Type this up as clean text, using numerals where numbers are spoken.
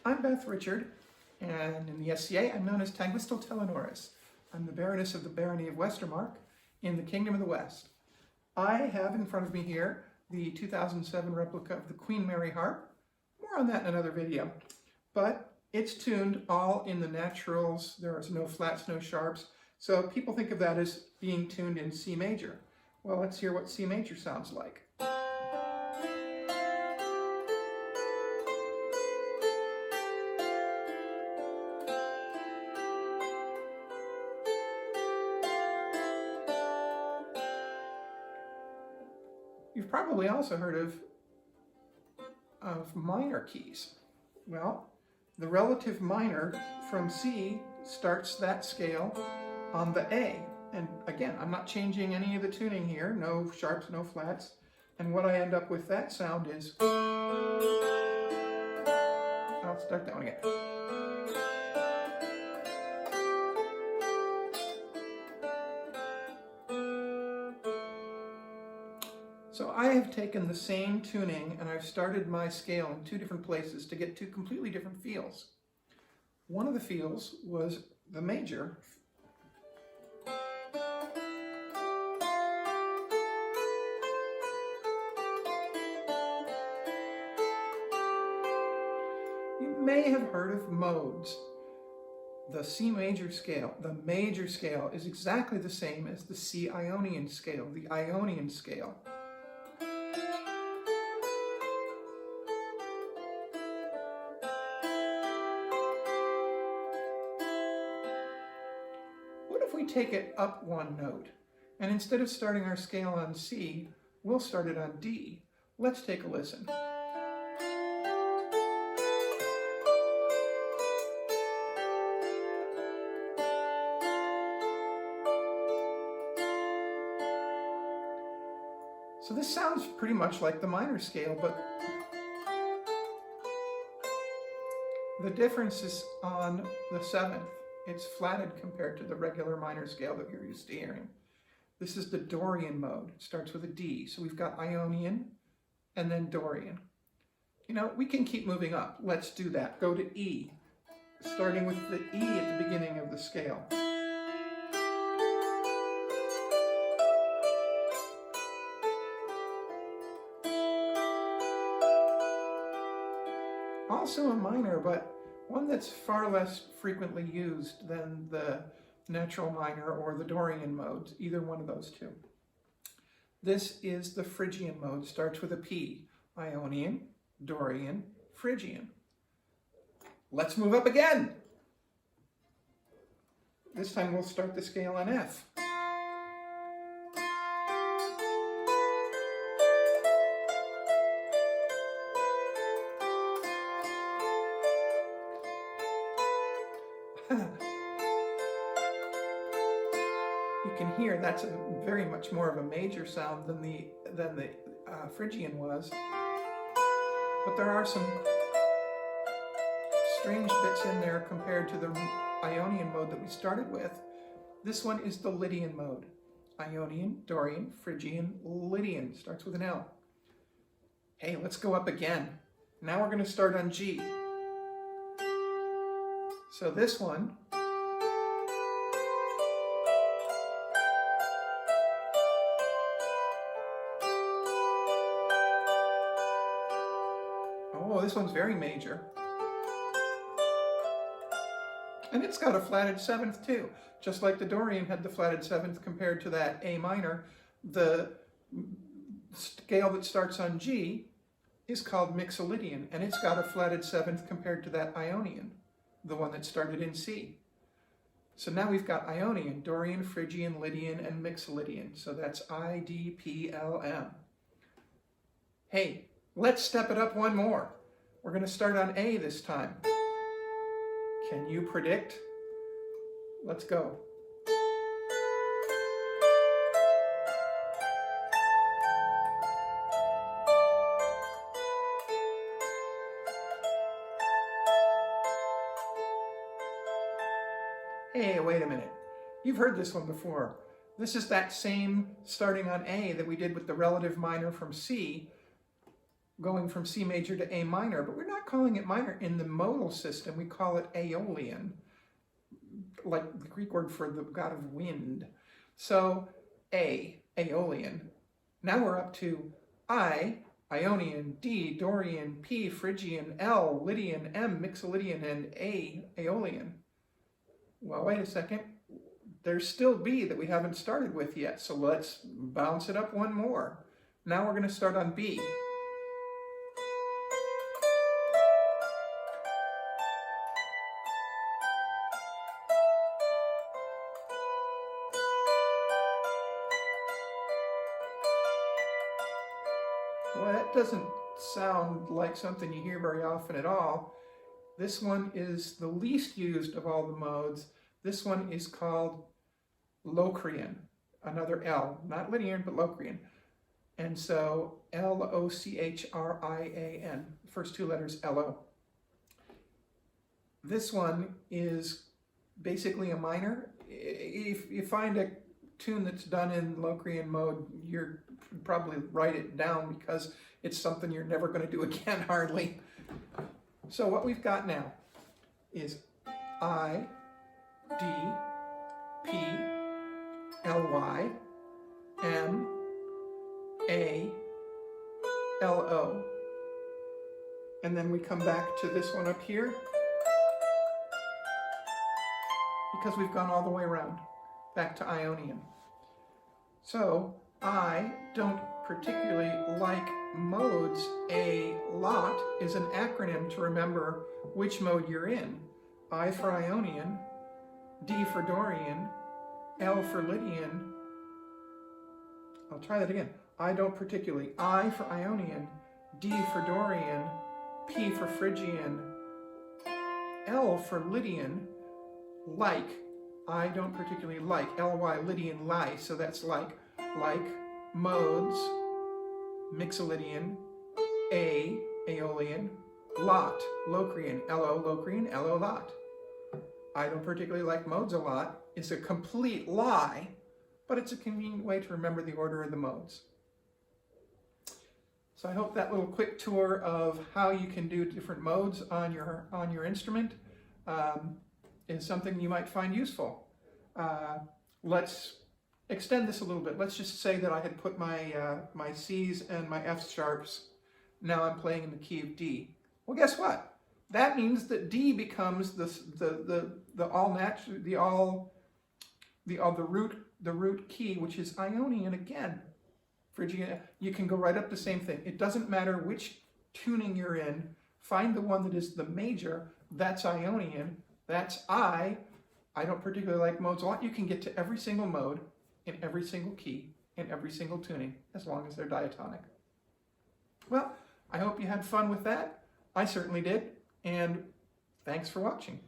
I'm Beth Richard, and in the SCA I'm known as Tagwistel Telenoris. I'm the Baroness of the Barony of Westermark in the Kingdom of the West. I have in front of me here the 2007 replica of the Queen Mary harp. More on that in another video. But it's tuned all in the naturals. There is no flats, no sharps. So people think of that as being tuned in C major. Well, let's hear what C major sounds like. You've probably also heard of minor keys. Well, the relative minor from C starts that scale on the A. And again, I'm not changing any of the tuning here, no sharps, no flats. And what I end up with that sound is, I'll start that one again. So I have taken the same tuning and I've started my scale in two different places to get two completely different feels. One of the feels was the major. You may have heard of modes. The C major scale, the major scale, is exactly the same as the C Ionian scale, the Ionian scale. What if we take it up one note? And instead of starting our scale on C, we'll start it on D. Let's take a listen. So this sounds pretty much like the minor scale, but the difference is on the seventh. It's flatted compared to the regular minor scale that you're used to hearing. This is the Dorian mode. It starts with a D. So we've got Ionian and then Dorian. You know, we can keep moving up. Let's do that. Go to E, starting with the E at the beginning of the scale. Also a minor, but one that's far less frequently used than the natural minor or the Dorian modes, either one of those two. This is the Phrygian mode, starts with a P. Ionian, Dorian, Phrygian. Let's move up again. This time we'll start the scale on F. You can hear that's very much more of a major sound than the Phrygian was. But there are some strange bits in there compared to the Ionian mode that we started with. This one is the Lydian mode. Ionian, Dorian, Phrygian, Lydian. Starts with an L. Hey, let's go up again. Now we're going to start on G. So this one, oh, this one's very major. And it's got a flatted seventh too. Just like the Dorian had the flatted seventh compared to that A minor, the scale that starts on G is called Mixolydian, and it's got a flatted seventh compared to that Ionian, the one that started in C. So now we've got Ionian, Dorian, Phrygian, Lydian, and Mixolydian. So that's I, D, P, L, M. Hey, let's step it up one more. We're going to start on A this time. Can you predict? Let's go. Hey, wait a minute. You've heard this one before. This is that same starting on A that we did with the relative minor from C, going from C major to A minor, but we're not calling it minor in the modal system. We call it aeolian, like the Greek word for the god of wind. So aeolian. Now we're up to I, Ionian, D, Dorian, P, Phrygian, L, Lydian, M, Mixolydian, and A, Aeolian. Well, wait a second. There's still B that we haven't started with yet, so let's bounce it up one more. Now we're going to start on B. Well, that doesn't sound like something you hear very often at all. This one is the least used of all the modes. This one is called Locrian, another L, not Lydian, but Locrian. And so L-O-C-H-R-I-A-N, first two letters L-O. This one is basically a minor. If you find a tune that's done in Locrian mode, you're probably write it down because it's something you're never going to do again, hardly. So what we've got now is I, D, P, L-Y, M, A, L-O. And then we come back to this one up here because we've gone all the way around, back to Ionian. So I don't particularly like modes. A lot is an acronym to remember which mode you're in. I for Ionian, D for Dorian, L for Lydian. I'll try that again. I don't particularly. I for Ionian, D for Dorian, P for Phrygian, L for Lydian, like. I don't particularly like. L-Y, Lydian, lie. So that's like modes, Mixolydian, A, Aeolian, lot, Locrian, L-O, Locrian, L-O, lot. I don't particularly like modes a lot. It's a complete lie, but it's a convenient way to remember the order of the modes. So I hope that little quick tour of how you can do different modes on your instrument is something you might find useful. Let's extend this a little bit. Let's just say that I had put my my C's and my F sharps. Now I'm playing in the key of D. Well, guess what? That means that D becomes the root key, which is Ionian again. Phrygian. You can go right up the same thing. It doesn't matter which tuning you're in. Find the one that is the major. That's Ionian. That's I. I don't particularly like modes a lot. You can get to every single mode in every single key in every single tuning as long as they're diatonic. Well, I hope you had fun with that. I certainly did. And thanks for watching.